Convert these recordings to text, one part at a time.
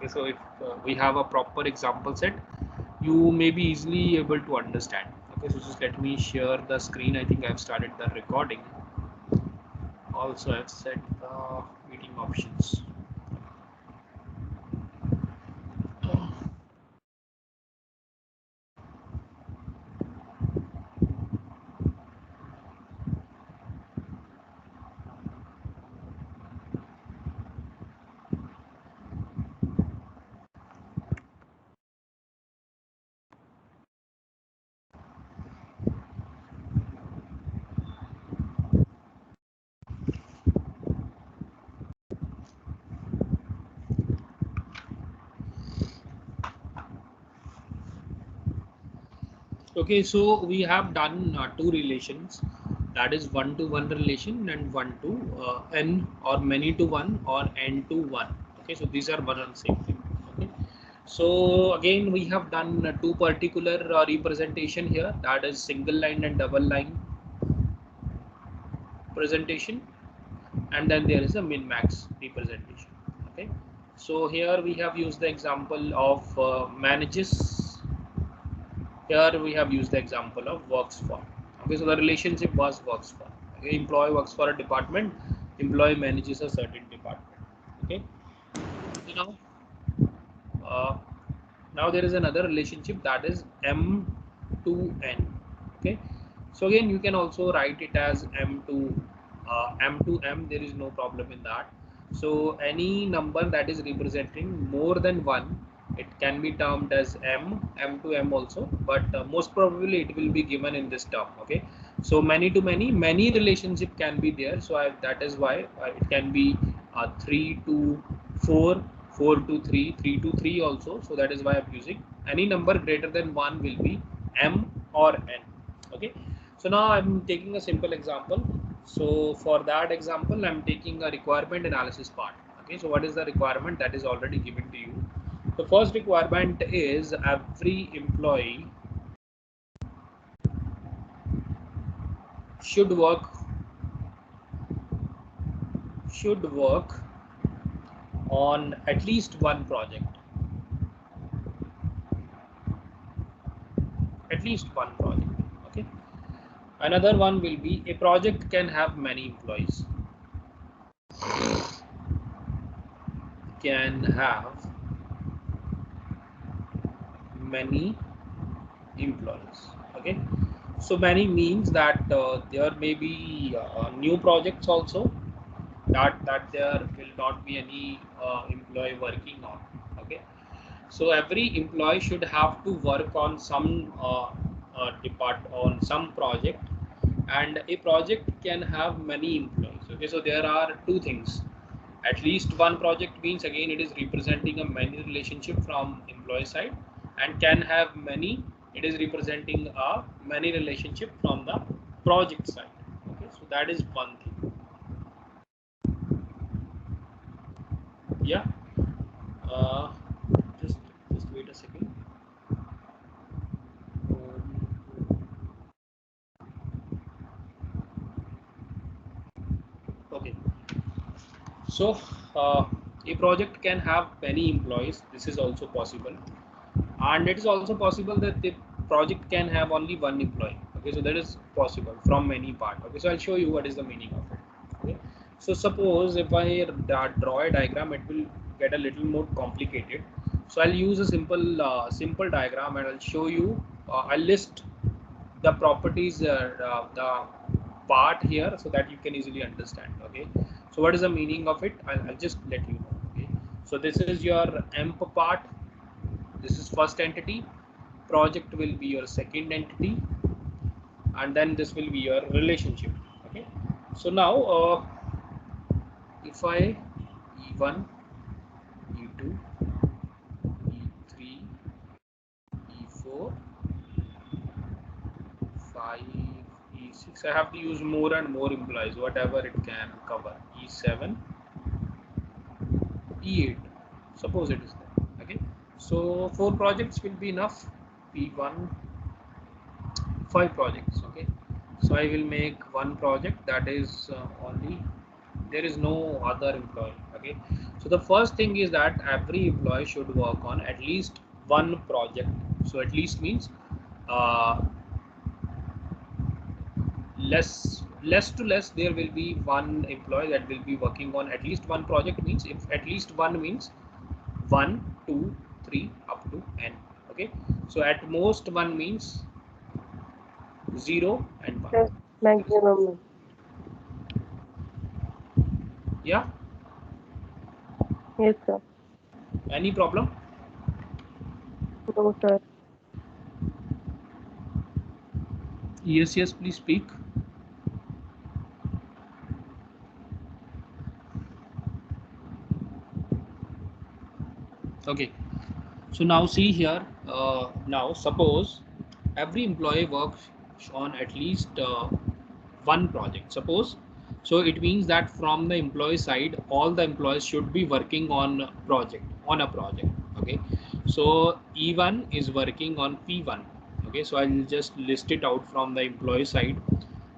Okay, so if we have a proper example set, you may be easily able to understand. Okay, so just let me share the screen. I think I've started the recording. Also, I've set the meeting options. Okay, so we have done two relations, that is one-to-one relation and one-to-n or many-to-one or n-to-one. Okay, so these are one and same thing. Okay, so again we have done two particular representation here, that is single line and double line presentation, and then there is a min-max representation. Okay, so here we have used the example of manages. Here we have used the example of works for. Okay, so the relationship was works for. Okay, employee works for a department, employee manages a certain department. Okay, so uh, now there is another relationship, that is M to N. Okay, so again you can also write it as M to M. There is no problem in that. So any number that is representing more than one, it can be termed as M to M also, but most probably it will be given in this term. Okay, so many to many relationship can be there. So that is why it can be 3 to 4, 4 to 3, 3 to 3 also. So that is why I'm using any number greater than 1 will be M or N. Okay, so now I'm taking a simple example. So for that example, I'm taking a requirement analysis part. Okay, so what is the requirement that is already given to you? The first requirement is every employee should work on at least one project. At least one project. Okay. Another one will be a project can have many employees. Can have many employees. Okay, so many means that there may be new projects also, that there will not be any employee working on. Okay, so every employee should have to work on some on some project, and a project can have many employees. Okay, so there are two things. At least one project means again it is representing a many relationship from employee side, and can have many, it is representing a many relationship from the project side. Okay, so that is one thing. Yeah, uh, just wait a second. Okay, so a project can have many employees. This is also possible, and it is also possible that the project can have only one employee. Okay, so that is possible from many part. Okay, so I'll show you what is the meaning of it. Okay, so suppose if I draw a diagram, it will get a little more complicated. So I'll use a simple diagram, and I'll show you. I'll list the properties, the part here, so that you can easily understand. Okay, so what is the meaning of it? I'll just let you know. Okay, so this is your emp part. This is first entity, project will be your second entity, and then this will be your relationship. Okay, so now if I e1, e2, e3, e4, 5, e6, I have to use more and more implies whatever it can cover. E7, e8, suppose it is there. Okay, so 4 projects will be enough. P1, 5 projects. Okay, so I will make one project, that is only, there is no other employee. Okay, so So the first thing is that every employee should work on at least one project. So at least means uh, less to less there will be one employee that will be working on at least one project. Means if at least one means 1, 2, 3 up to n. Okay, so at most one means 0 and 1. Yes, maximum. Yeah, Yes, sir. any problem? No, sir. Yes, yes, please speak. Okay, so now see here, now suppose every employee works on at least one project. Suppose, so it means that from the employee side all the employees should be working on a project. Okay, so E1 is working on P1. Okay, so I'll just list it out from the employee side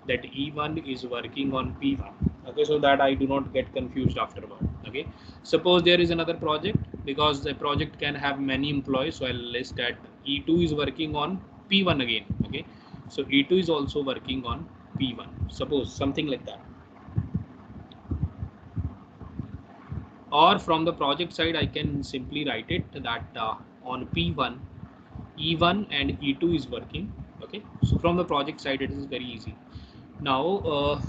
that E1 is working on P1. Okay, so that I do not get confused afterward. Okay, suppose there is another project, because the project can have many employees, so I'll list that E2 is working on P1 again. Okay, so E2 is also working on P1, suppose something like that. Or from the project side I can simply write it that on P1 E1 and E2 is working. Okay, so from the project side it is very easy. Now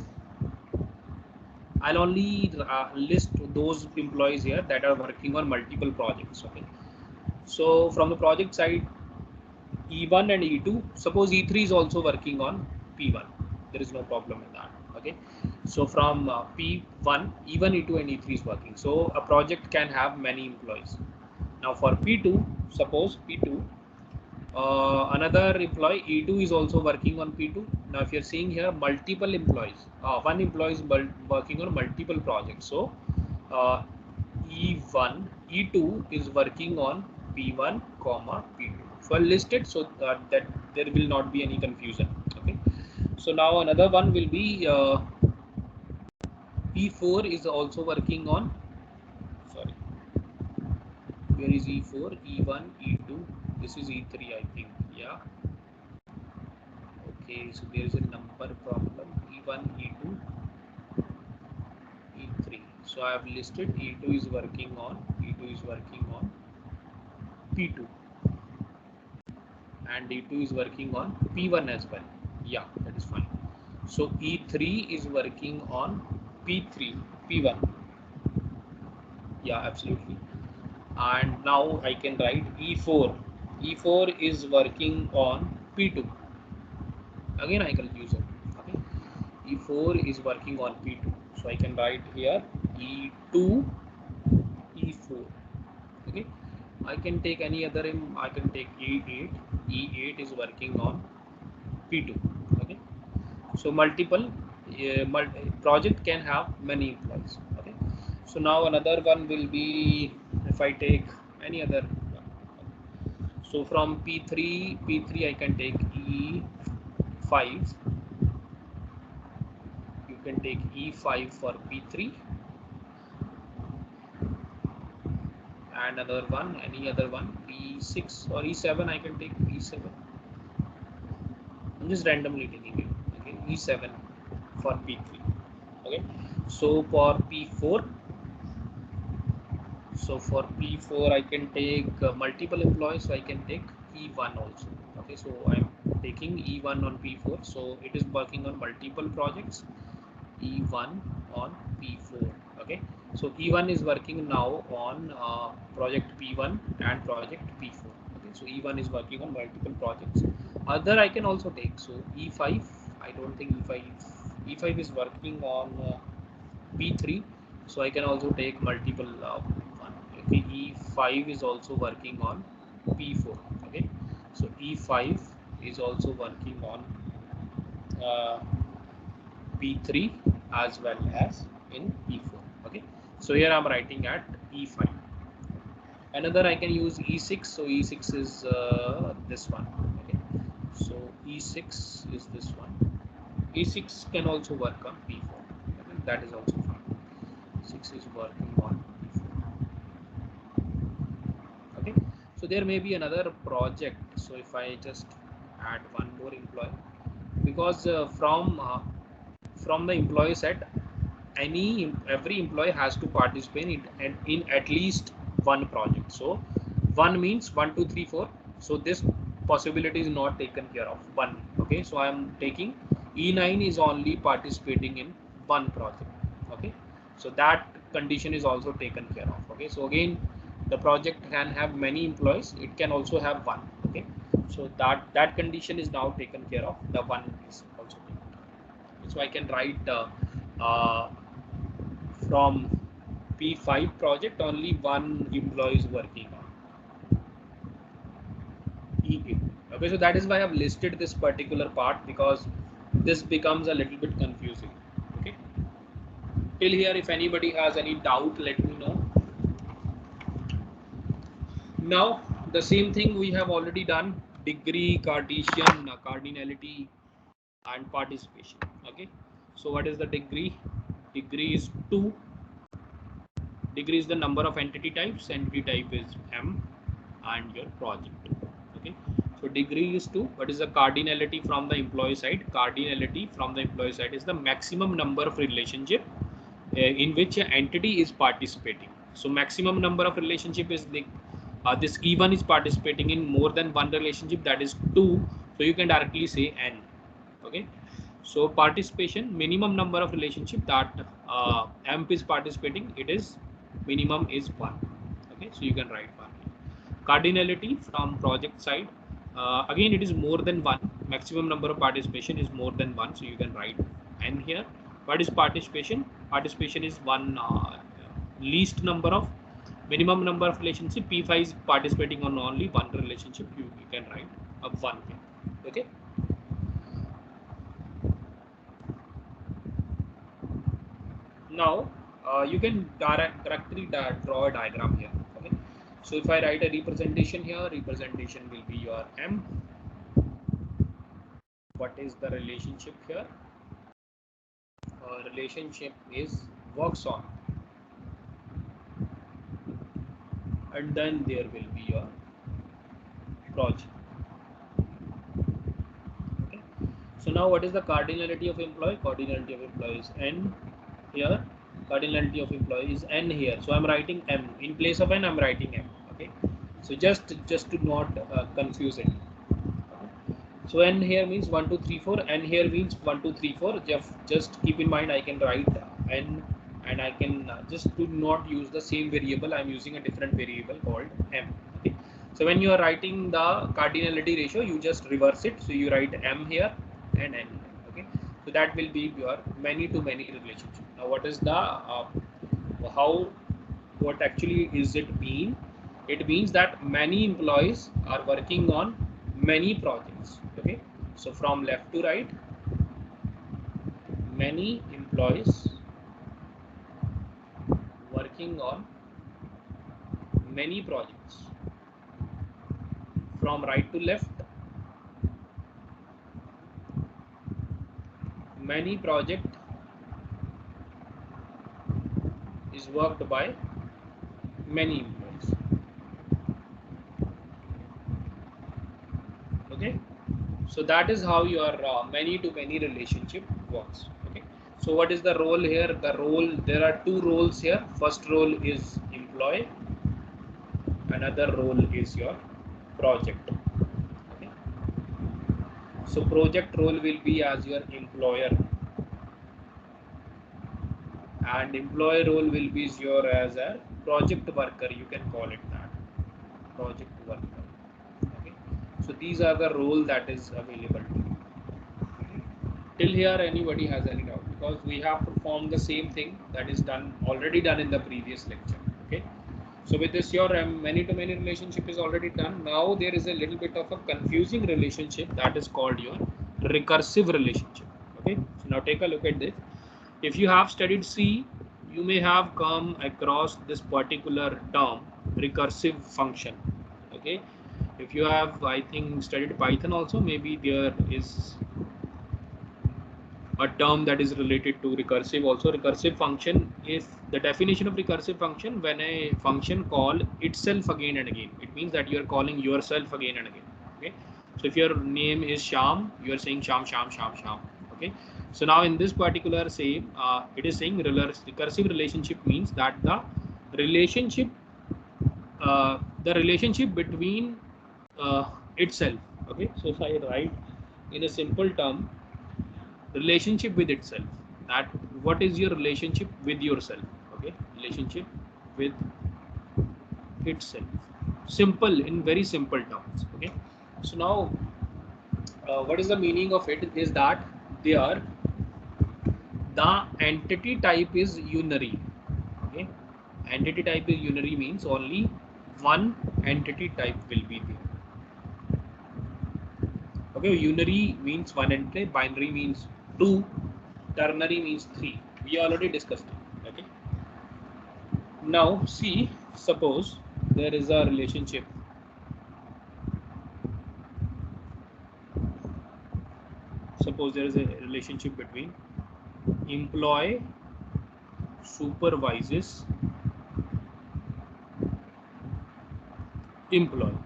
I'll only list those employees here that are working on multiple projects. Okay, so from the project side, E1 and E2, suppose E3 is also working on P1. There is no problem in that. Okay, so from P1, E1, E2, and E3 is working. So a project can have many employees. Now for P2, suppose P2, another employee E2 is also working on P2. Now if you're seeing here multiple employees, one employee is working on multiple projects. So uh, E1, E2 is working on P1, comma P2. So I'll list it so that there will not be any confusion. Okay. So now another one will be P4 is also working on. Sorry, where is E4? E1, E2. This is E3, I think. Yeah. Okay, so there is a number problem. E1, E2, E3. So I have listed E2 is working on P2, and E2 is working on P1 as well. Yeah, that is fine. So E3 is working on P3, P1. Yeah, absolutely. And now I can write E4. E4 is working on P2. Again, I can use it. Okay. E4 is working on P2. So I can write here E2, E4. Okay. I can take any other, I can take E8. E8 is working on P2. Okay. So multiple project can have many employees. Okay. So now another one will be, if I take any other one. So from P3 I can take E5. You can take E5 for P3, and another one, any other one, E6 or E7. I can take E7. I'm just randomly taking it. Okay, E7 for P3. Okay, so for P4, so for P4 I can take multiple employees, so I can take E1 also. Okay, so I'm taking E1 on P4, so it is working on multiple projects. E1 on P4. Okay, so E1 is working now on project P1 and project P4. Okay, so E1 is working on multiple projects. Other I can also take. So E5, I don't think E5 is working on P3, so I can also take multiple one. Okay, E5 is also working on P4. Okay, so E5 is also working on uh, P3 as well as in E4. Okay, so here I'm writing at E5. Another I can use E6. So E6 is this one. Okay, so E6 is this one. E6 can also work on P4. Okay, that is also fine. 6 is working on P4. So there may be another project. So if I just add one more employee, because from the employee set, every employee has to participate in at least one project. So one means 1 2 3 4. So this possibility is not taken care of. One. Okay, so I am taking E9 is only participating in one project. Okay, so that condition is also taken care of. Okay, so again, the project can have many employees, it can also have one. Okay, so that condition is now taken care of. The one is also taken care of. So I can write uh, from P5 project only one employee is working on E8. Okay, so that is why I've listed this particular part, because this becomes a little bit confusing. Okay, till here, if anybody has any doubt, let me know. Now the same thing we have already done: degree, Cartesian, cardinality, and participation. Okay, so what is the degree? Degree is 2. Degree is the number of entity types. Entity type is M, and your project. Okay, so degree is 2. What is the cardinality from the employee side? Cardinality from the employee side is the maximum number of relationship in which an entity is participating. So maximum number of relationship is the this E1 is participating in more than one relationship, that is 2. So you can directly say N. Okay, so participation, minimum number of relationship that AMP is participating, it is minimum is 1. Okay, so you can write 1. Cardinality from project side, again it is more than 1. Maximum number of participation is more than 1, so you can write N here. What is participation? Participation is 1. Least number of, minimum number of relationship. P5 is participating on only one relationship, you can write a 1 here. Okay, now you can directly draw a diagram here. Okay, so if I write a representation here, representation will be your M. What is the relationship here? Relationship is works on, and then there will be your project. Okay, so now what is the cardinality of employee? Cardinality of employee is N here. Cardinality of employee is N here. So I'm writing M in place of N. I'm writing M. Okay, so just to not confuse it. So N here means 1 2 3 4. N here means 1 2 3 4. Just keep in mind, I can write N, and I can just do not use the same variable. I'm using a different variable called M. Okay, so when you are writing the cardinality ratio, you just reverse it. So you write M here and N. Okay, so that will be your many to many relationship. Now what is the how, what actually is it mean? It means that many employees are working on many projects. Okay, so from left to right, many employees working on many projects. From right to left, many project is worked by many employees. Okay, so that is how your many to many relationship works. Okay, so what is the role here? The role, there are two roles here. First role is employee, another role is your project. Okay, so project role will be as your employer, and employee role will be your as a project worker, you can call it that, project worker. Okay, so these are the role that is available to you. Till here, anybody has any doubt? Because we have performed the same thing that is already done in the previous lecture. Okay, so with this, your many to many relationship is already done. Now there is a little bit of a confusing relationship that is called your recursive relationship. Okay, so now take a look at this. If you have studied C, you may have come across this particular term, recursive function. Okay, if you have, I think, studied Python also, maybe there is a term that is related to recursive. Also, recursive function is the definition of recursive function: when a function call itself again and again. It means that you are calling yourself again and again. Okay, so if your name is Sham, you are saying Sham, Sham, Sham, Sham. Okay, so now in this particular same, it is saying recursive relationship means that relationship the relationship between itself. Okay, so if I write in a simple term, relationship with itself, that what is your relationship with yourself. Okay, relationship with itself, simple, in very simple terms. Okay, so now what is the meaning of it is that there the entity type is unary. Okay, entity type is unary means only one entity type will be there. Okay, unary means one entity, binary means two, ternary means three. We already discussed it. Okay, now see, suppose there is a relationship. Suppose there is a relationship between employee supervises employee.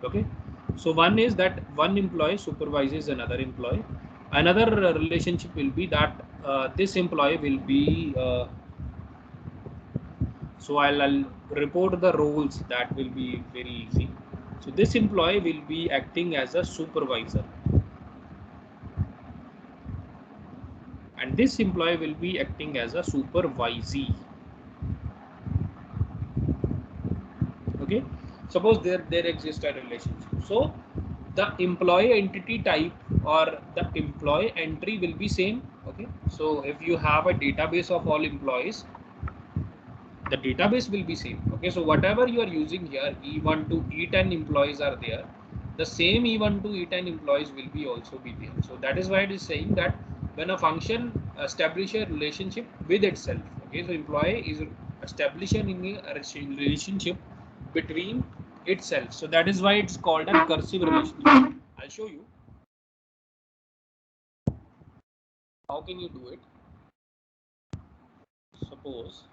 Okay, so one is that one employee supervises another employee. Another relationship will be that this employee will be so I'll report the roles. That will be very easy. So this employee will be acting as a supervisor, and this employee will be acting as a supervisee. Okay, suppose there exists a relationship. So the employee entity type or the employee entry will be same. Okay, so if you have a database of all employees, the database will be same. Okay, so whatever you are using here, E1 to E10 employees are there, the same E1 to E10 employees will be also be there. So that is why it is saying that when a function establish a relationship with itself. Okay, so employee is establishing a relationship between itself. So that is why it's called a recursive relationship. I'll show you how can you do it. Suppose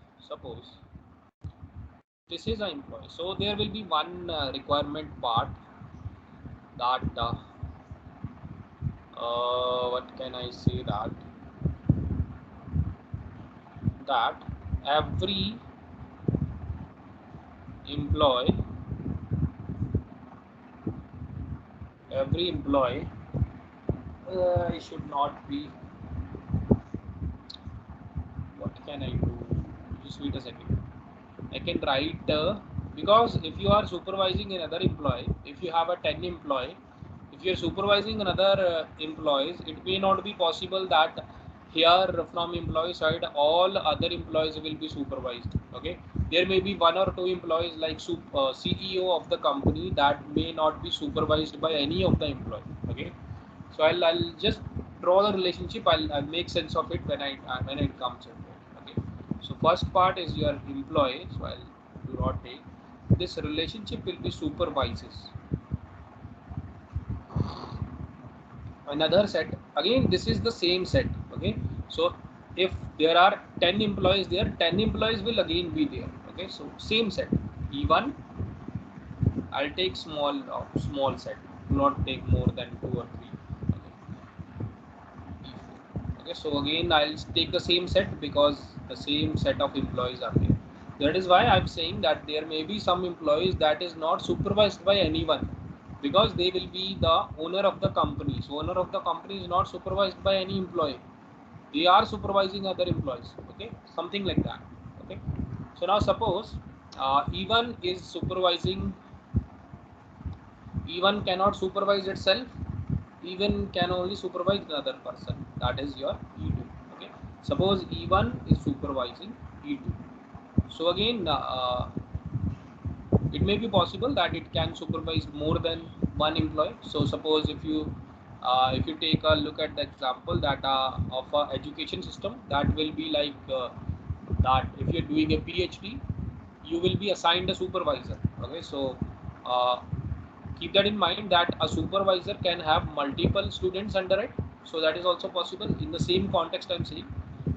this is an employee, so there will be one requirement part that what can I say, that every employee I should not be, what can I do, just wait a second. I can write because if you are supervising another employee, if you have a 10 employee, if you are supervising another employees, it may not be possible that here from employee side all other employees will be supervised. Okay, there may be one or two employees like CEO of the company that may not be supervised by any of the employee. Okay, so I'll just draw the relationship. I'll make sense of it when it comes in. Okay, so first part is your employee. So I'll do not take this relationship will be supervises. Another set, again this is the same set. Okay, so if there are 10 employees there, 10 employees will again be there. Okay, so same set E1. I'll take small set, do not take more than 2 or 3. Okay, so again I'll take the same set because the same set of employees are there. That is why I'm saying that there may be some employees that is not supervised by anyone, because they will be the owner of the company. So owner of the company is not supervised by any employee, they are supervising other employees. Okay, something like that. Okay, so now suppose E1 is supervising, E1 cannot supervise itself, even can only supervise another person, that is your E2. Okay, suppose E1 is supervising E2. So again it may be possible that it can supervise more than one employee. So suppose if you take a look at the example that of a education system, that will be like that if you're doing a PhD, you will be assigned a supervisor. Okay, so uh, keep that in mind that a supervisor can have multiple students under it. So that is also possible. In the same context, I'm saying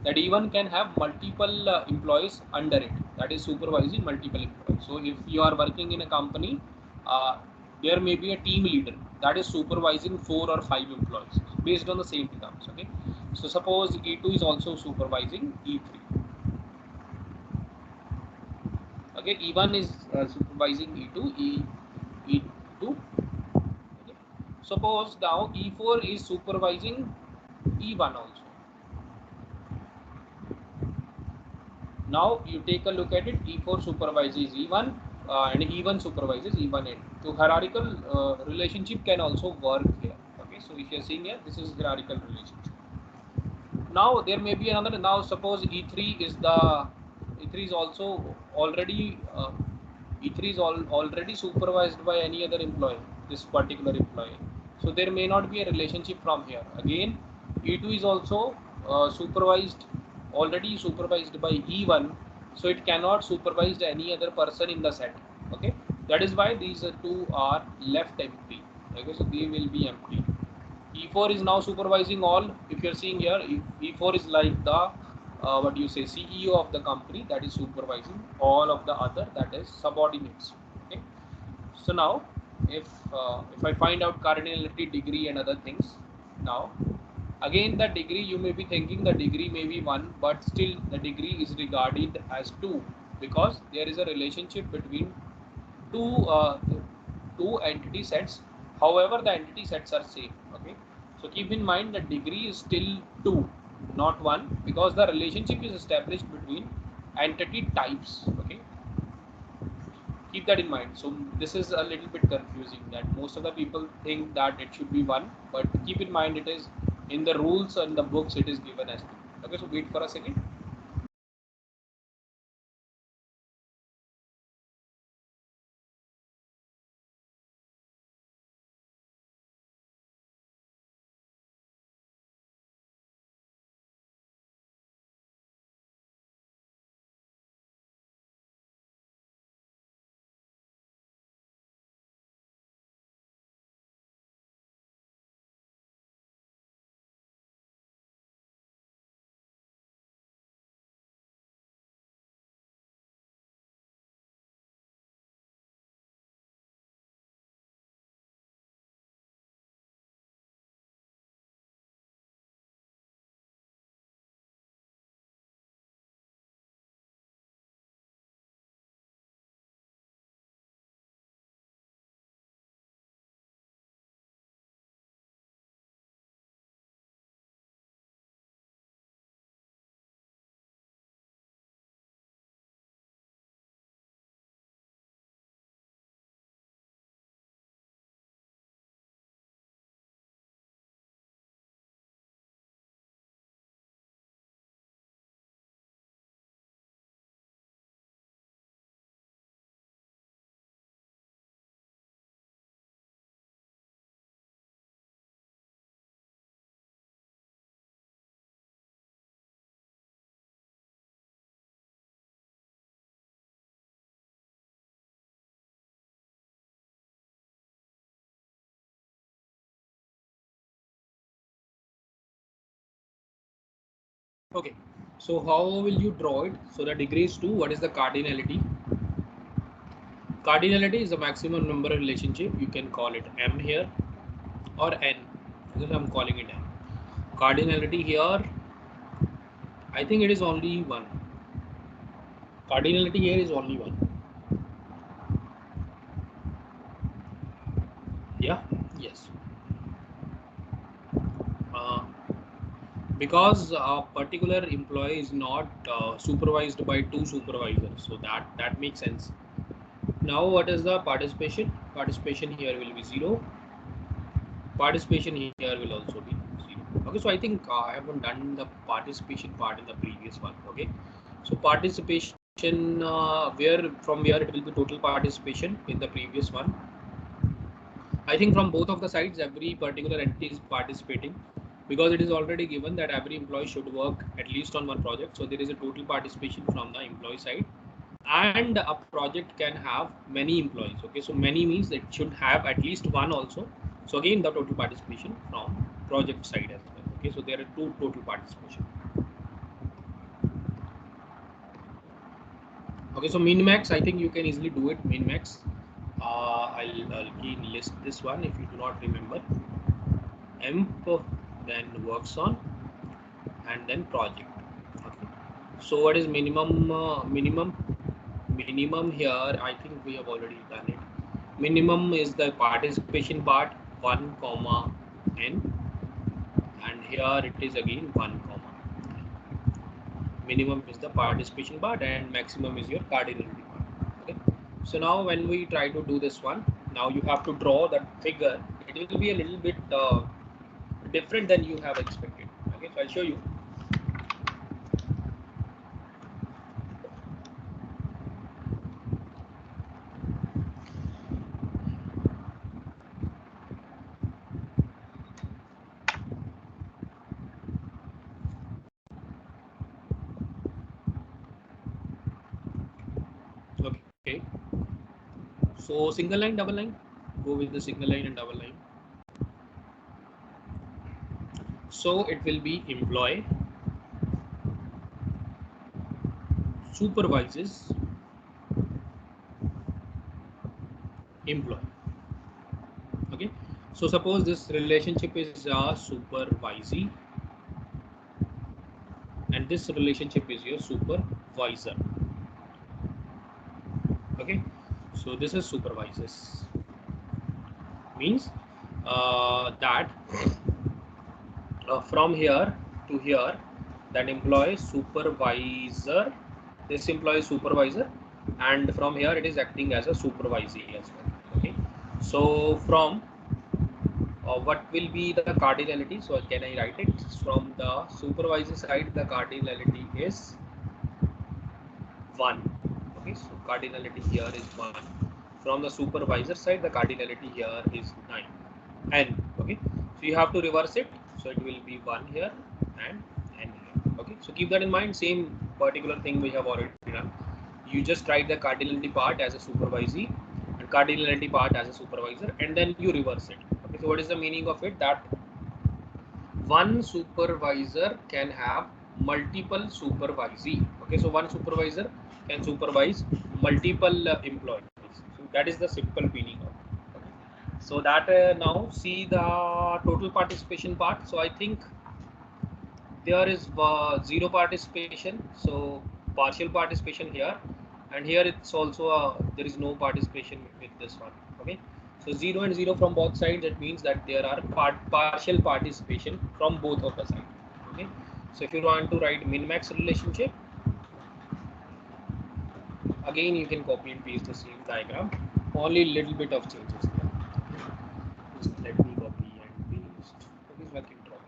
that E1 can have multiple employees under it, that is supervising multiple employees. So if you are working in a company, uh, there may be a team leader that is supervising 4 or 5 employees based on the same terms. Okay, so suppose E2 is also supervising E3. Okay, E1 is supervising E2, E2. Okay. Suppose now E4 is supervising E1 also. Now you take a look at it. E4 supervises E1 and E1 supervises E1 and so hierarchical relationship can also work here. Okay, so if you are seeing here, this is hierarchical relationship. Now there may be another. Now suppose E3 is the E3 is also already E3 is already supervised by any other employee. This particular employee. So there may not be a relationship from here. Again, E2 is also supervised already supervised by E1, so it cannot supervise any other person in the set. Okay, that is why these two are left empty. Okay, so they will be empty. E4 is now supervising all. If you're seeing here, E4 is like the what do you say, CEO of the company, that is supervising all of the other, that is subordinates. Okay, so now if I find out cardinality degree and other things, now again the degree, you may be thinking the degree may be 1, but still the degree is regarded as 2 because there is a relationship between two uh, two entity sets. However, the entity sets are same. Okay, so keep in mind that degree is still 2, not 1, because the relationship is established between entity types. Okay, keep that in mind. So this is a little bit confusing, that most of the people think that it should be 1, but keep in mind it is in the rules and the books it is given as 2. Okay, so wait for a second. Okay, so how will you draw it? So the degree is 2. What is the cardinality? Cardinality is the maximum number relationship. You can call it M here or N. This I'm calling it M. Cardinality here, I think it is only 1. Cardinality here is only 1. Yeah, yes. Uh, because a particular employee is not supervised by 2 supervisors, so that makes sense. Now, what is the participation? Participation here will be 0. Participation here will also be 0. Okay, so I think I haven't done the participation part in the previous one. Okay, so participation where it will be total participation in the previous one. I think from both of the sides every particular entity is participating, because it is already given that every employee should work at least on one project. So there is a total participation from the employee side, and a project can have many employees. Okay, so many means it should have at least one also. So again the total participation from project side as well. Okay, so there are two total participation. Okay, so min max, I think you can easily do it. Min max, I'll key list this one if you do not remember. Emp, then works on, and then project. Okay, so what is minimum? Minimum here, I think we have already done it. Minimum is the participation part 1 comma n, and here it is again 1 comma. Minimum is the participation part and maximum is your cardinality part. Okay, so now when we try to do this one, now you have to draw that figure. It will be a little bit different than you have expected. Okay, so I'll show you. Okay, so single line, double line, go with the single line and double line. So it will be employee supervises employee. Okay, so suppose this relationship is a supervisee and this relationship is your supervisor. Okay, so this is supervises, means that from here to here, that employee supervisor, this employee supervisor, and from here it is acting as a supervisee as well. Okay, so from what will be the cardinality? So can I write it? From the supervisor side, the cardinality is 1. Okay, so cardinality here is 1. From the supervisor side, the cardinality here is 9. N. Okay, so you have to reverse it. So it will be 1 here and N here. Okay, so keep that in mind. Same particular thing we have already done. You just write the cardinality part as a supervisee and cardinality part as a supervisor, and then you reverse it. Okay, so what is the meaning of it? That one supervisor can have multiple supervisee. Okay, so one supervisor can supervise multiple employees. So that is the simple meaning of it. Okay. So that now see the total participation part. So I think there is zero participation, so partial participation here, and here it's also there is no participation with this one. Okay, so 0 and 0 from both sides, that means that there are partial participation from both of the sides. Okay, so if you want to write min max relationship, again you can copy and paste the same diagram, only little bit of changes here. Just let me copy and paste. Okay, so I can draw it.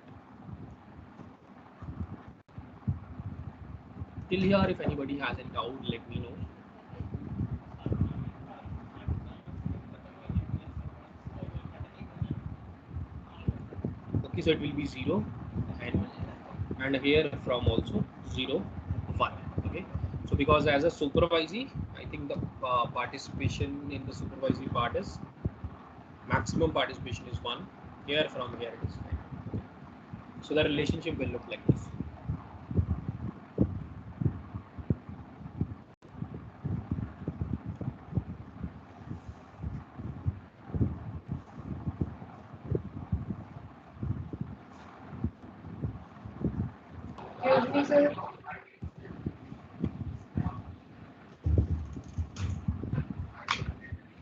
Till here, if anybody has any doubt, let me know. Okay, so it will be 0 and here from also 0 1. Okay, so because as a supervisee, I think the participation in the supervisory part is maximum participation is 1. Here from here it is 5. So the relationship will look like this. Excuse me, sir.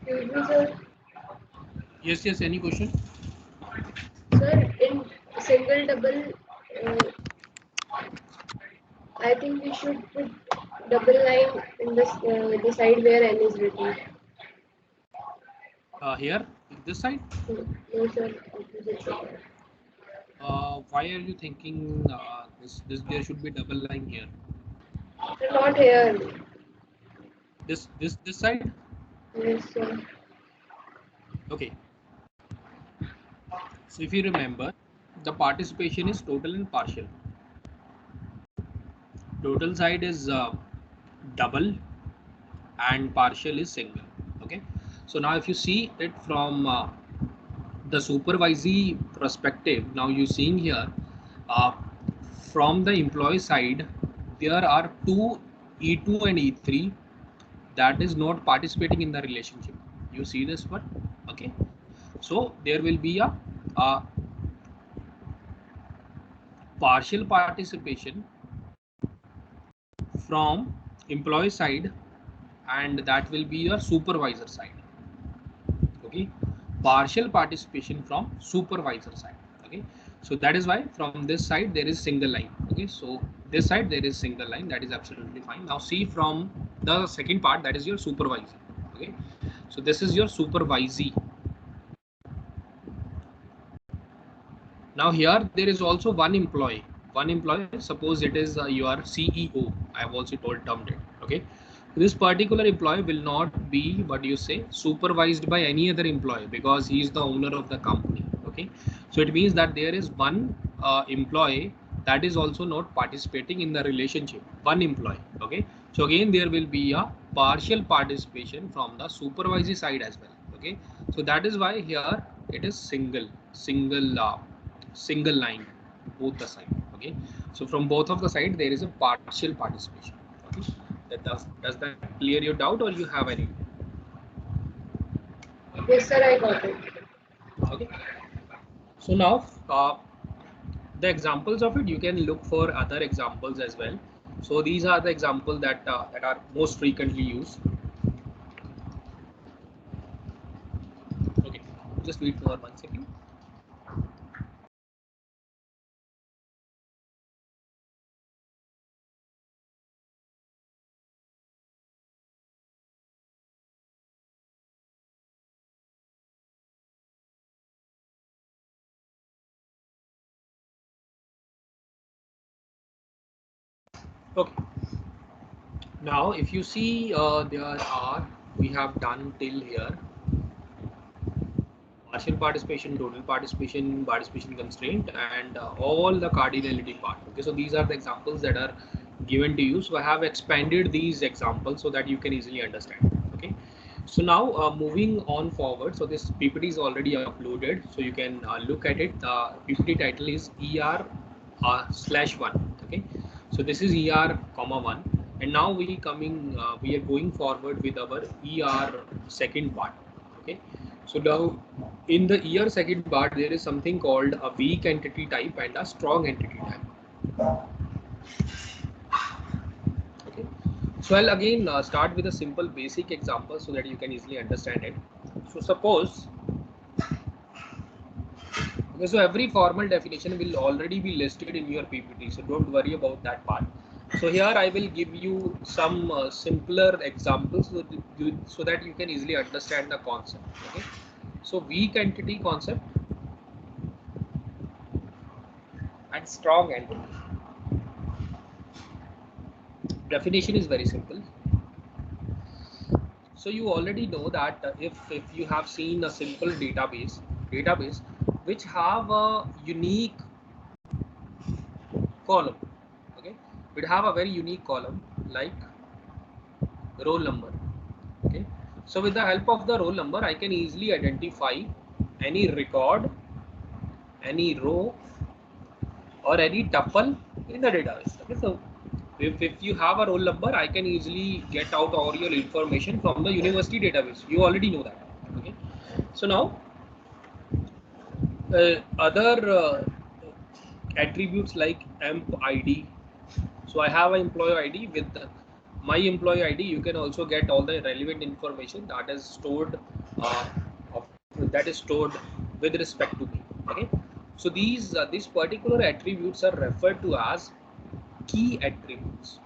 Excuse me, sir. Yes, any question? Sir, in single double, uh, I think we should put double line in the side where N is written. Here this side, No, sir. Opposite side. why are you thinking this there should be double line here? Not here. This side? Yes, sir. Okay, so if you remember, the participation is total and partial. Total side is double and partial is single. Okay, so now if you see it from the supervisee perspective, now you seeing here uh, from the employee side, there are two E2 and E3 that is not participating in the relationship. You see this one? Okay. So there will be a partial participation from employee side, and that will be your supervisor side. Okay, partial participation from supervisor side. Okay, so that is why from this side there is single line. Okay, so this side there is single line, that is absolutely fine. Now see from the second part, that is your supervisor. Okay, so this is your supervisee. Now here there is also one employee, suppose it is your CEO. I have also termed it. Okay, this particular employee will not be, what do you say, supervised by any other employee, because he is the owner of the company. Okay, so it means that there is one employee that is also not participating in the relationship, one employee. Okay, so again there will be a partial participation from the supervisory side as well. Okay, so that is why here it is single line, both the side. Okay, so from both of the side there is a partial participation. Okay, does that clear your doubt, or you have any? Yes, sir, I got it. Okay, so now the examples of it, you can look for other examples as well. So these are the examples that are most frequently used. Okay, just wait for 1 second. Okay, now if you see, we have done till here partial participation, total participation, participation constraint, and all the cardinality part. Okay, so these are the examples that are given to you. So I have expanded these examples so that you can easily understand. Okay, so now moving on forward. So this PPT is already uploaded, so you can look at it. The PPT title is ER/1. Okay, so this is ER comma 1, and now we are going forward with our ER second part. Okay, so now in the year second part, there is something called a weak entity type and a strong entity type. Okay, so I'll again start with a simple basic example so that you can easily understand it. So suppose, okay, so every formal definition will already be listed in your PPT, so don't worry about that part. So here I will give you some simpler examples so that you can easily understand the concept. Okay, so weak entity concept and strong entity definition is very simple. So you already know that if you have seen a simple database which have a unique column. Okay, it have a very unique column like roll number. Okay, so with the help of the roll number I can easily identify any record, any row, or any tuple in the database. Okay, so if you have a roll number, I can easily get out all your information from the university database. You already know that. Okay, so now other attributes like emp id. So I have an employee id. With my employee id you can also get all the relevant information that is stored uh, with respect to me. Okay, so these particular attributes are referred to as key attributes.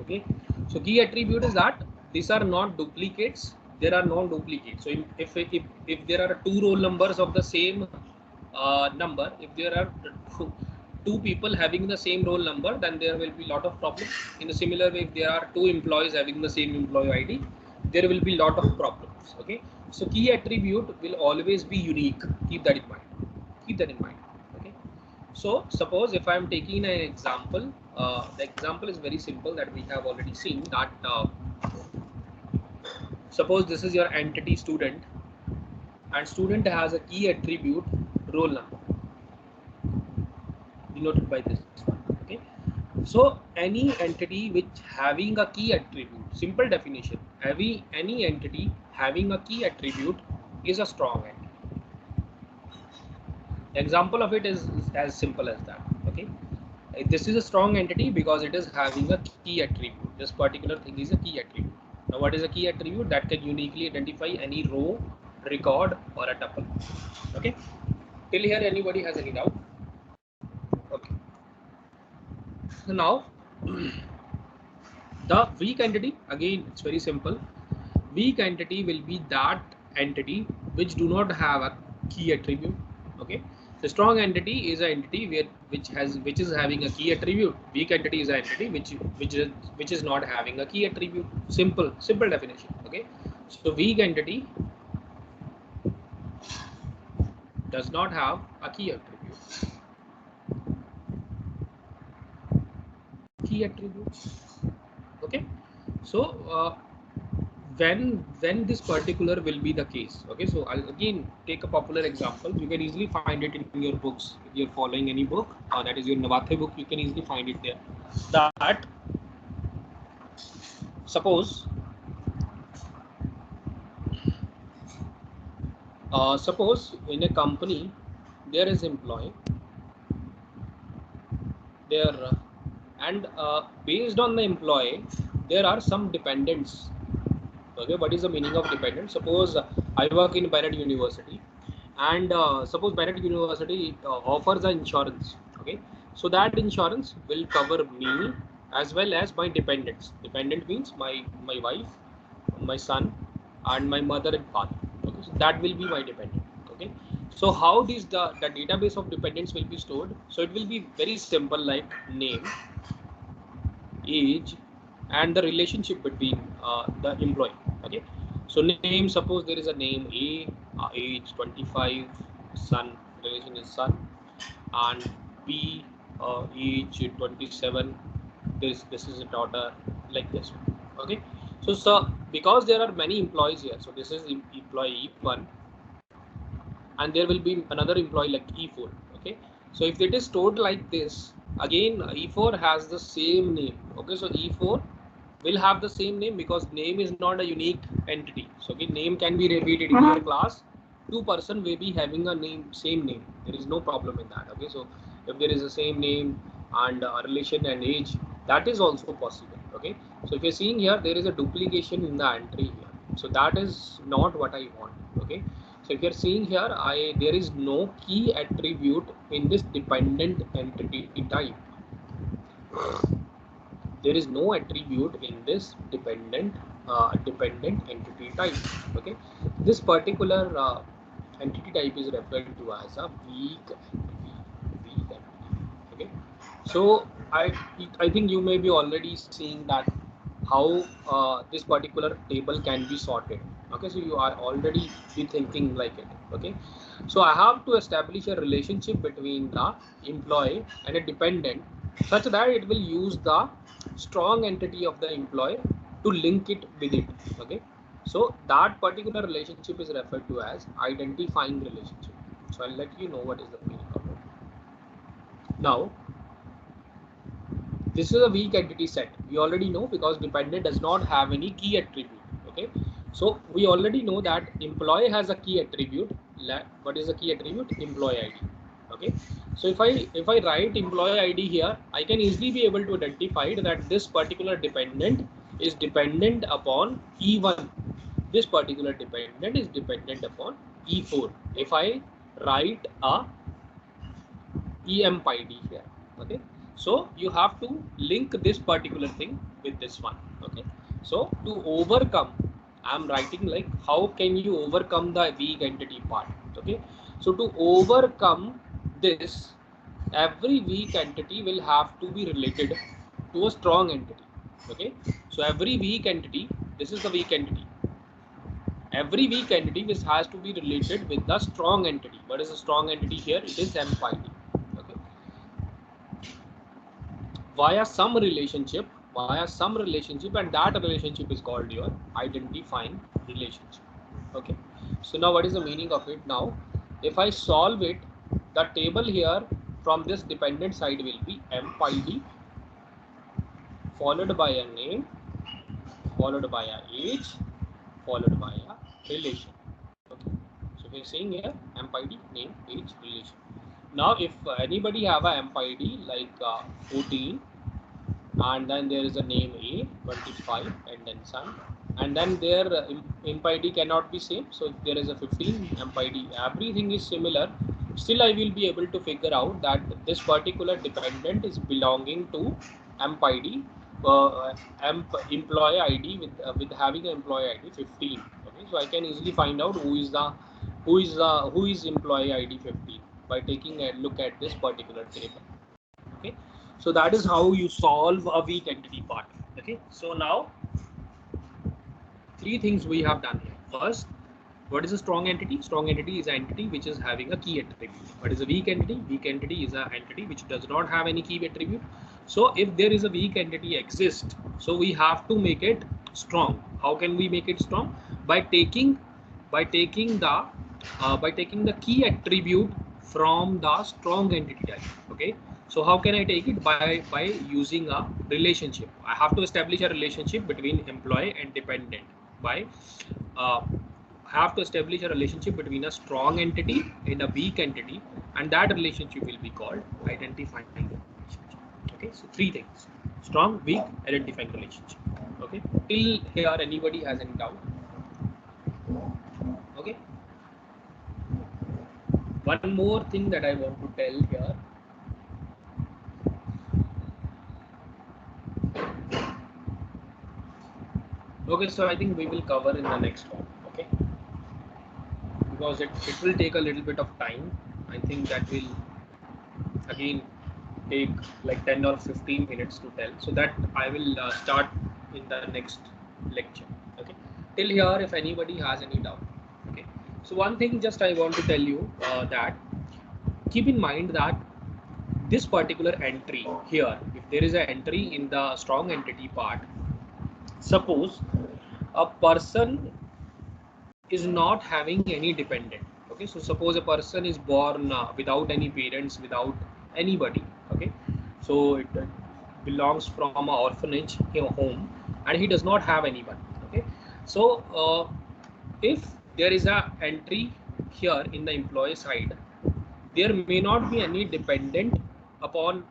Okay, so key attribute is that these are not duplicates, there are no duplicates. So if there are two roll numbers of the same number, if there are two people having the same roll number, then there will be lot of problems. In a similar way, if there are two employees having the same employee id, there will be lot of problems. Okay, so key attribute will always be unique. Keep that in mind. Keep that in mind. Okay, so suppose if I am taking an example, the example is very simple that we have already seen that suppose this is your entity student, and student has a key attribute roll number. denoted by this one. Okay, so any entity which having a key attribute, simple definition, any entity having a key attribute is a strong entity. Example of it is as simple as that. Okay, this is a strong entity because it is having a key attribute. This particular thing is a key attribute. Now what is a key attribute? That can uniquely identify any row, record or a tuple. Okay, till here anybody has any doubt? Okay, so now the weak entity, again it's very simple. Weak entity will be that entity which do not have a key attribute. Okay, the strong entity is an entity which is having a key attribute. Weak entity is an entity which is not having a key attribute. Simple definition. Okay, so weak entity does not have a key attribute. Key attribute. Okay, so when this particular will be the case. Okay, so I'll again take a popular example. You can easily find it in your books. If you're following any book, that is your Navathe book, you can easily find it there. That suppose in a company there is employee there, and based on the employee there are some dependents. Okay, what is the meaning of dependent? Suppose I work in Barrett University, and suppose Barrett University offers an insurance. Okay, so that insurance will cover me as well as my dependents. Dependent means my wife, my son, and my mother and father. Okay, so that will be my dependent. Okay, so how the database of dependents will be stored? So it will be very simple, like name, age, and the relationship between the employee. Okay, so name, suppose there is a name A, age 25, son, relation is son, and B, age 27, this is a daughter, like this. Okay, so because there are many employees here, so this is employee 1, and there will be another employee like E4. Okay, so if it is stored like this, again E4 has the same name. Okay, so E4 will have the same name because name is not a unique entity. So okay, name can be repeated in your class. Two person may be having a same name. There is no problem in that. Okay, so if there is the same name and a relation and age, that is also possible. Okay, so if you're seeing here, there is a duplication in the entry here. So that is not what I want. Okay, so if you're seeing here, there is no key attribute in this dependent entity type. There is no attribute in this dependent entity type. Okay, this particular entity type is referred to as a weak entity. Okay, so I think you may be already seeing that how this particular table can be sorted. Okay, so you are already be thinking like it. Okay, so I have to establish a relationship between the employee and a dependent such that it will use the strong entity of the employee to link it with it. Okay, so that particular relationship is referred to as identifying relationship. So I'll let you know what is the meaning of it. Now this is a weak entity set. We already know because dependent does not have any key attribute. Okay, so we already know that employee has a key attribute. What is the key attribute? Employee ID. Okay, so if I write employee ID here, I can easily be able to identify that this particular dependent is dependent upon E1. This particular dependent is dependent upon E4. If I write a EMPID here. Okay, so you have to link this particular thing with this one. Okay, so to overcome, I'm writing like how can you overcome the weak entity part. Okay, so to overcome this, every weak entity will have to be related to a strong entity. Okay, so every weak entity, this is the weak entity, every weak entity which has to be related with the strong entity. What is a strong entity here? It is MPID. Okay, via some relationship, and that relationship is called your identifying relationship. Okay, so now what is the meaning of it? Now if I solve it, the table here from this dependent side will be emp id followed by a name followed by a age followed by a relation. Okay, so we're saying here emp id name age relation. Now if anybody have a emp id like 14 and then there is a name A 25 and then son, and then their imp id cannot be same. So if there is a 15 imp id, everything is similar, still I will be able to figure out that this particular dependent is belonging to emp id, emp employee id with having an employee id 15. Okay, so I can easily find out who is employee id 15 by taking a look at this particular table. Okay, so that is how you solve a weak entity part. Okay, so now three things we have done here. First, what is a strong entity? Strong entity is an entity which is having a key attribute. What is a weak entity? Weak entity is an entity which does not have any key attribute. So if there is a weak entity exists, so we have to make it strong. How can we make it strong? By taking by taking the key attribute from the strong entity type. Okay, so how can I take it? By using a relationship. I have to establish a relationship between employee and dependent by uh, have to establish a relationship between a strong entity and a weak entity, and that relationship will be called identifying relationship. Okay, so three things: strong, weak, identifying relationship. Okay, till here anybody has any doubt? Okay, one more thing that I want to tell here. Okay, so I think we will cover in the next one. Okay, because it will take a little bit of time. I think that will again take like 10 or 15 minutes to tell, so that I will start in the next lecture. Okay, till here if anybody has any doubt. Okay, so one thing just I want to tell you, that keep in mind that this particular entry here, if there is an entry in the strong entity part, suppose a person is not having any dependent. Okay, so suppose a person is born without any parents, without anybody. Okay, so it belongs from an orphanage home, and he does not have anyone. Okay, so if there is a entry here in the employee side, there may not be any dependent upon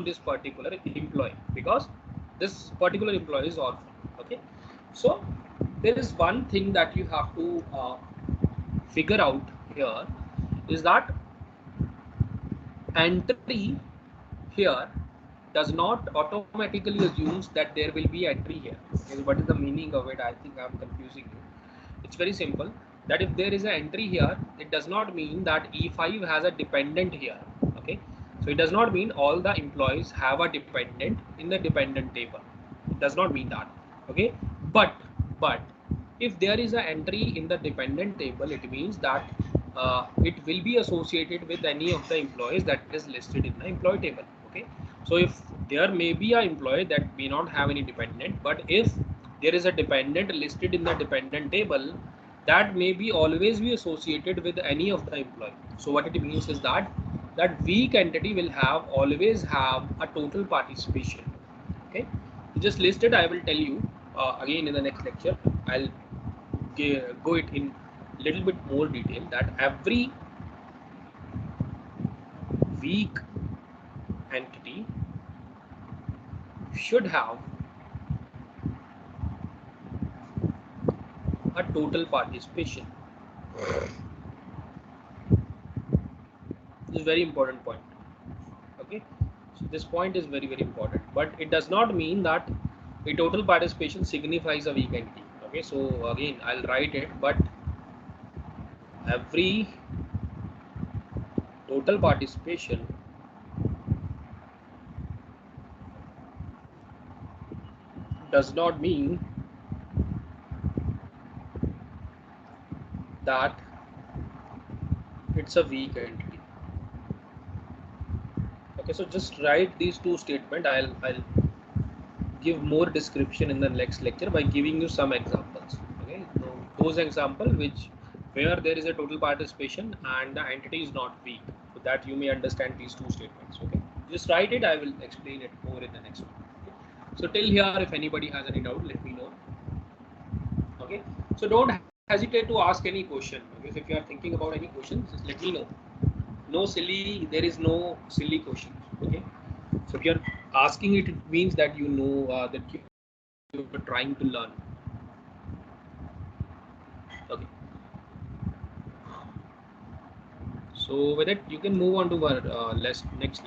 this particular employee, because this particular employee is orphan. Okay, so there is one thing that you have to figure out here, is that entry here does not automatically assumes that there will be entry here. Okay, what is the meaning of it? I think I'm confusing you. It's very simple, that if there is an entry here, it does not mean that E5 has a dependent here. Okay, so it does not mean all the employees have a dependent in the dependent table. It does not mean that. Okay, but if there is an entry in the dependent table, it means that it will be associated with any of the employees that is listed in the employee table. Okay, so if there may be an employee that may not have any dependent, but if there is a dependent listed in the dependent table, that may be always be associated with any of the employee. So what it means is that that weak entity will have always have a total participation. Okay, so just listed, I will tell you again in the next lecture. I'll go it in little bit more detail, that every weak entity should have a total participation. This is very important point. Okay, so this point is very important, but it does not mean that a total participation signifies a weak entity. Okay, so again I'll write it, but every total participation does not mean that it's a weak entity. Okay, so just write these two statements. I'll give more description in the next lecture by giving you some examples. Okay, so those examples which where there is a total participation and the entity is not weak. so that you may understand these two statements. Okay, just write it. I will explain it more in the next one. Okay? So till here, if anybody has any doubt, let me know. Okay, so don't hesitate to ask any question. Okay, so if you are thinking about any questions, just let me know. No silly, there is no silly questions. Okay, so if you are asking it, it means that you know that you are trying to learn. Okay, so with it you can move on to our next lesson.